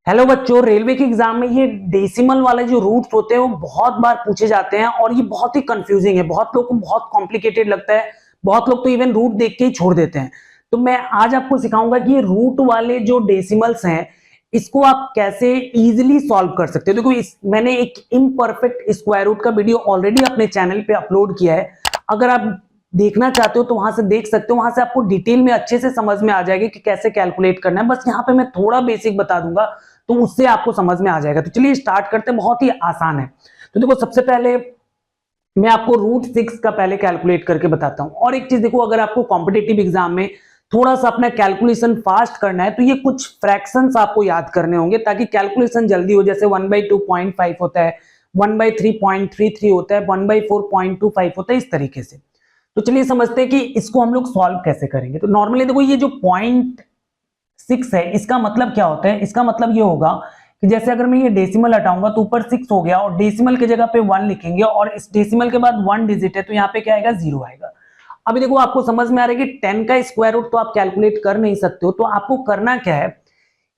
Hello बच्चों, railway के exam में ये डेसिमल वाले जो रूट्स होते हैं वो बहुत बार पूछे जाते हैं और ये बहुत ही कंफ्यूजिंग है। बहुत लोग को बहुत कॉम्प्लिकेटेड लगता है। बहुत लोग तो इवन रूट देख के ही छोड़ देते हैं। तो मैं आज आपको सिखाऊंगा कि ये रूट वाले जो डेसिमल्स हैं इसको आप कैसे इजीली सॉल्व कर सकते हो। देखो मैंने एक इम्परफेक्ट स्क्वायर रूट का वीडियो ऑलरेडी अपने चैनल पे अपलोड किया है। अगर आप देखना चाहते हो तो वहां से देख सकते हो। वहां से आपको डिटेल में अच्छे से समझ में आ जाएगा कि कैसे कैलकुलेट करना है। बस यहाँ पे मैं थोड़ा बेसिक बता दूंगा तो उससे आपको समझ में आ जाएगा। तो चलिए स्टार्ट करते हैं। बहुत ही आसान है। तो देखो सबसे पहले मैं आपको √6 का पहले कैलकुलेट करके बताता हूं। और एक चीज देखो, अगर आपको कॉम्पिटिटिव एग्जाम में थोड़ा सा अपना कैलकुलेशन फास्ट करना है तो ये कुछ फ्रैक्शंस आपको याद करने होंगे ताकि कैलकुलेशन जल्दी हो। जैसे 1/2.5 होता है, 1/3.33 होता है, 1/4.25 होता है, इस तरीके से। तो चलिए समझते हैं कि इसको हम लोग सॉल्व कैसे करेंगे। तो नॉर्मली देखो ये जो 0.6 है इसका मतलब क्या होता है। इसका मतलब ये होगा कि जैसे अगर मैं ये डेसिमल हटाऊंगा तो ऊपर 6 हो गया और डेसिमल की जगह पे 1 लिखेंगे और इस डेसिमल के बाद 1 डिजिट है तो यहाँ पे क्या आएगा, 0 आएगा। अभी देखो आपको समझ में आ रहा है कि 10 का स्क्वायर रूट तो आप कैलकुलेट कर नहीं सकते हो। तो आपको करना क्या है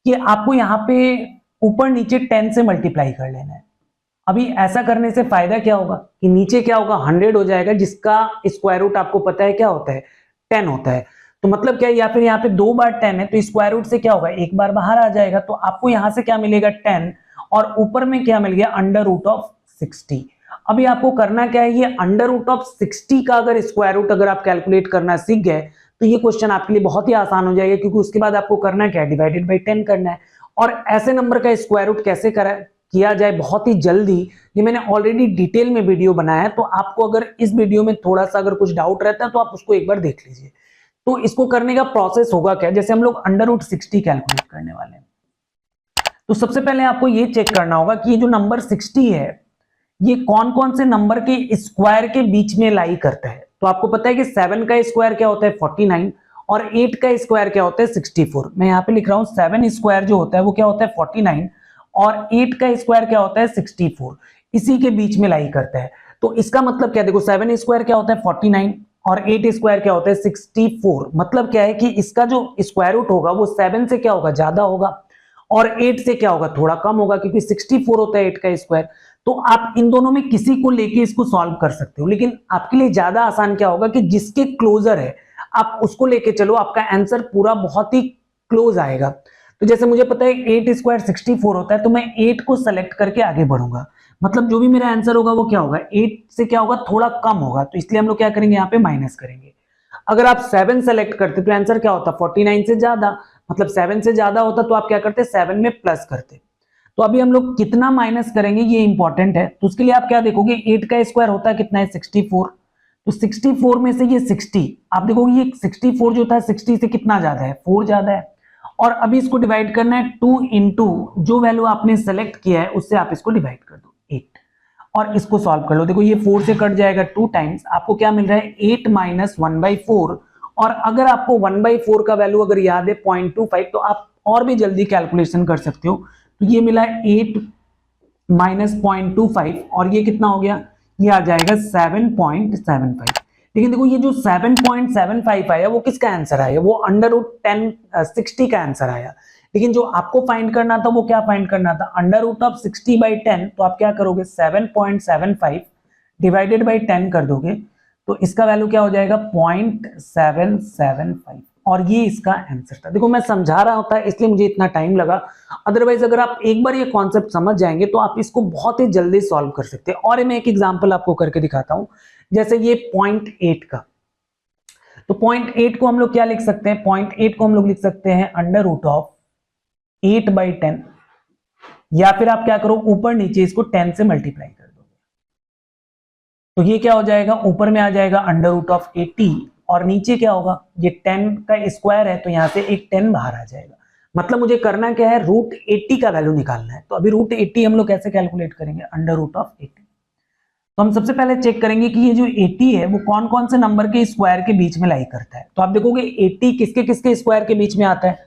कि आपको यहाँ पे ऊपर नीचे 10 से मल्टीप्लाई कर लेना है। अभी ऐसा करने से फायदा क्या होगा कि नीचे क्या होगा, 100 हो जाएगा, जिसका स्क्वायर रूट आपको पता है क्या होता है, 10 होता है। तो मतलब क्या है, या फिर यहाँ पे 2 बार 10 है तो स्क्वायर रूट से क्या होगा, एक बार बाहर आ जाएगा। तो आपको यहां से क्या मिलेगा, 10, और ऊपर में क्या मिल गया, √60। अभी आपको करना क्या है, ये √60 का अगर स्क्वायर रूट अगर आप कैलकुलेट करना सीख गए तो ये क्वेश्चन आपके लिए बहुत ही आसान हो जाएगा, क्योंकि उसके बाद आपको करना क्या है, डिवाइडेड बाई 10 करना है। और ऐसे नंबर का स्क्वायर रूट कैसे किया जाए बहुत ही जल्दी, ये मैंने ऑलरेडी डिटेल में वीडियो बनाया है। तो आपको अगर इस वीडियो में थोड़ा सा अगर कुछ डाउट रहता है तो आप उसको एक बार देख लीजिए। तो इसको करने का प्रोसेस होगा क्या, जैसे हम लोग √60 कैलकुलेट करने वाले हैं। तो सबसे पहले आपको ये चेक करना होगा कि ये जो नंबर 60 है ये कौन कौन से नंबर के स्क्वायर के बीच में लाई करता है। तो आपको पता है कि 7 का स्क्वायर क्या होता है, 49, और 8 का स्क्वायर क्या होता है, 64। मैं यहाँ पे लिख रहा हूँ 7 स्क्वायर जो होता है वो क्या होता है, 49, और 8 का स्क्वायर क्या होता है, 64। इसी के बीच में लाई करता है। तो इसका मतलब क्या, देखो 7 स्क्वायर क्या होता है, 49, और 8 स्क्वायर क्या होता है, 64। मतलब क्या है कि इसका जो स्क्वायर रूट होगा वो 7 से क्या होगा, ज्यादा होगा, और 8 से क्या होगा, थोड़ा कम होगा, क्योंकि 64 होता है 8 का स्क्वायर। तो आप इन दोनों में किसी को लेके इसको सॉल्व कर सकते हो, लेकिन आपके लिए ज्यादा आसान क्या होगा कि जिसके क्लोजर है आप उसको लेके चलो, आपका आंसर पूरा बहुत ही क्लोज आएगा। तो जैसे मुझे पता है 8 स्क्वायर 64 होता है तो मैं 8 को सेलेक्ट करके आगे बढ़ूंगा। मतलब जो भी मेरा आंसर होगा वो क्या होगा, 8 से क्या होगा, थोड़ा कम होगा। तो इसलिए हम लोग क्या करेंगे, यहाँ पे माइनस करेंगे। अगर आप 7 सेलेक्ट करते तो आंसर क्या होता, 49 से ज्यादा। मतलब 7 से ज्यादा होता तो आप क्या करते, 7 में प्लस करते। तो अभी हम लोग कितना माइनस करेंगे ये इंपॉर्टेंट है। तो उसके लिए आप क्या देखोगे, 8 का स्क्वायर होता है कितना है, 64। तो 64 में से ये 60, आप देखोगे ये 64 जो था 60 से कितना ज्यादा है, 4 ज्यादा है। और अभी इसको डिवाइड करना है 2 इंटू जो वैल्यू आपने सेलेक्ट किया है उससे आप इसको डिवाइड कर दो, 8, और इसको सॉल्व कर लो। देखो ये 4 से कट जाएगा 2 टाइम्स, आपको क्या मिल रहा है, 8 माइनस 1/4। और अगर आपको 1/4 का वैल्यू अगर याद है 0.25, तो आप और भी जल्दी कैलकुलेशन कर सकते हो। तो ये मिला 8 माइनस 0.25, और ये कितना हो गया, ये आ जाएगा 7.75। लेकिन देखो ये जो 7.75 आया वो किसका आंसर आया, वो √60 का आंसर आया। लेकिन जो आपको फाइंड करना था वो क्या फाइंड करना था, √60/10। तो आप क्या करोगे, 7.75 डिवाइडेड बाई 10 कर दोगे तो इसका वैल्यू क्या हो जाएगा, 0.775। और ये इसका आंसर था। देखो मैं समझा रहा होता है इसलिए मुझे इतना टाइम लगा, अदरवाइज अगर आप एक बार ये कॉन्सेप्ट समझ जाएंगे तो आप इसको बहुत ही जल्दी सॉल्व कर सकते हैं। और मैं एक एग्जांपल आपको करके दिखाता हूं, जैसे ये 0.8 का। तो 0.8 को हम लोग क्या लिख सकते हैं, 0.8 को हम लोग लिख सकते हैं √8/10, या फिर आप क्या करो, ऊपर नीचे इसको 10 से मल्टीप्लाई कर दोगे। तो ये क्या हो जाएगा, ऊपर में आ जाएगा √80, और नीचे क्या होगा, ये 10 का स्क्वायर है तो यहां से एक 10 बाहर आ जाएगा। मतलब मुझे करना क्या है, √80 का वैल्यू निकालना है। तो अभी √80 हम लोग कैसे कैलकुलेट करेंगे, √80। तो हम सबसे पहले चेक करेंगे कि ये जो 80 है वो कौन कौन से नंबर के स्क्वायर के बीच में लाई करता है। तो आप देखोगे 80 किसके किसके स्क्वायर के बीच में आता है।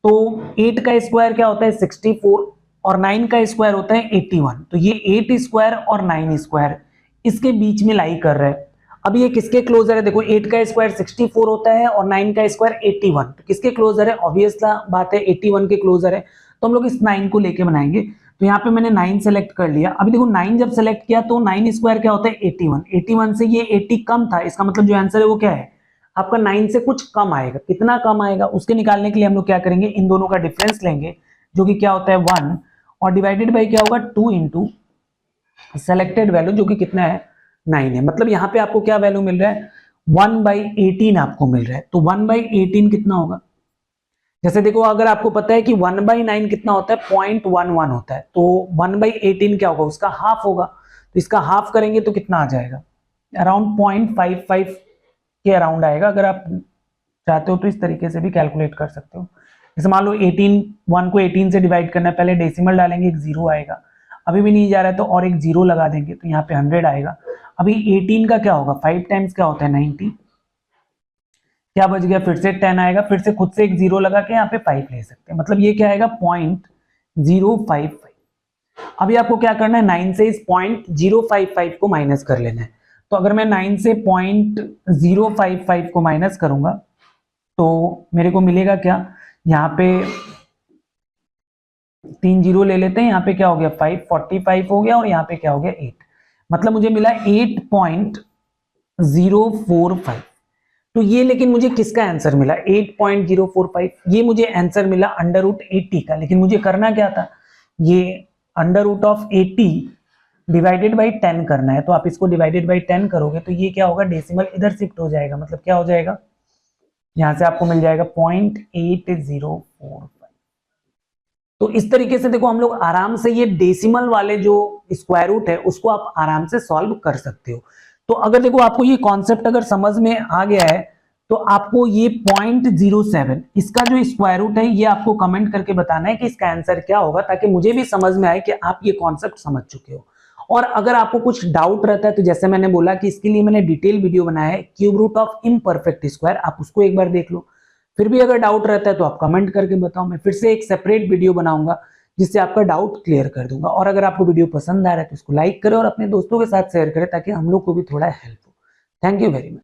तो 8 का स्क्वायर क्या होता है, 64, और 9 का स्क्वायर होता है 81। तो ये 8 स्क्वायर और 9 स्क्वायर इसके बीच में लाई कर रहा है। अब ये किसके क्लोजर है, देखो 8 का स्क्वायर 64 होता है और 9 का स्क्वायर 81, तो किसके क्लोजर है, ऑब्वियस बात है 81 के क्लोजर है। तो हम लोग इस 9 को लेके बनाएंगे। तो यहाँ पे मैंने 9 सेलेक्ट कर लिया। अभी देखो 9 जब सेलेक्ट किया तो 9 स्क्वायर क्या होता है 81, 81 से ये 80 कम था, इसका मतलब जो आंसर है वो क्या है आपका 9 से कुछ कम आएगा। कितना कम आएगा उसके निकालने के लिए हम लोग क्या करेंगे, इन दोनों का डिफरेंस लेंगे जो कि क्या होता है 1, और डिवाइडेड बाई क्या होगा 2 इंटू सेलेक्टेड वैल्यू जो कि कितना है 9 है। मतलब यहाँ पे आपको क्या वैल्यू मिल रहा है 1/18 आपको मिल रहा है। तो 1/18 कितना होगा, जैसे देखो अगर आपको पता है कि 1/9 कितना होता है 0.11 होता है, तो 1/18 क्या होगा उसका हाफ होगा। तो इसका हाफ करेंगे तो कितना आ जाएगा अराउंड 0.55 के अराउंड आएगा। अगर आप चाहते हो तो इस तरीके से भी कैलकुलेट कर सकते हो। जैसे मान लो 1 को 18 से डिवाइड करना है, पहले डेसिमल डालेंगे, एक 0 आएगा, अभी भी नहीं जा रहा है तो और एक 0 लगा देंगे तो यहाँ पे 100 आएगा। अभी 18 का क्या होगा 5 टाइम्स क्या होता है 90, क्या बच गया फिर से 10 आएगा, फिर से खुद से एक 0 लगा के यहाँ पे 5 ले सकते हैं, मतलब ये क्या आएगा 0.055। अभी आपको क्या करना है 9 से इस 0.055 को माइनस कर लेना है। तो अगर मैं 9 से 0.055 को माइनस करूंगा तो मेरे को मिलेगा क्या, यहाँ पे 3 0 ले लेते हैं, यहाँ पे क्या हो गया 545 हो गया और यहाँ पे क्या हो गया 8, मतलब मुझे मिला 8.045। तो ये लेकिन मुझे किसका आंसर मिला 8.045, ये मुझे आंसर मिला √80 का। लेकिन मुझे करना क्या था, ये √80 डिवाइडेड बाई 10 करना है। तो आप इसको डिवाइडेड बाई 10 करोगे तो ये क्या होगा डेसिमल इधर शिफ्ट हो जाएगा, मतलब क्या हो जाएगा यहां से आपको मिल जाएगा 0.8045। तो इस तरीके से देखो हम लोग आराम से ये डेसिमल वाले जो स्क्वायर रूट है उसको आप आराम से सॉल्व कर सकते हो। तो अगर देखो आपको ये कॉन्सेप्ट अगर समझ में आ गया है तो आपको ये 0.07 इसका जो स्क्वायर रूट है ये आपको कमेंट करके बताना है कि इसका आंसर क्या होगा, ताकि मुझे भी समझ में आए कि आप ये कॉन्सेप्ट समझ चुके हो। और अगर आपको कुछ डाउट रहता है तो जैसे मैंने बोला कि इसके लिए मैंने डिटेल वीडियो बनाया है cube root of imperfect square, आप उसको एक बार देख लो। फिर भी अगर डाउट रहता है तो आप कमेंट करके बताओ, मैं फिर से एक सेपरेट वीडियो बनाऊंगा जिससे आपका डाउट क्लियर कर दूंगा। और अगर आपको वीडियो पसंद आ रहा है तो इसको लाइक करें और अपने दोस्तों के साथ शेयर करें ताकि हम लोग को भी थोड़ा हेल्प हो। Thank you very much.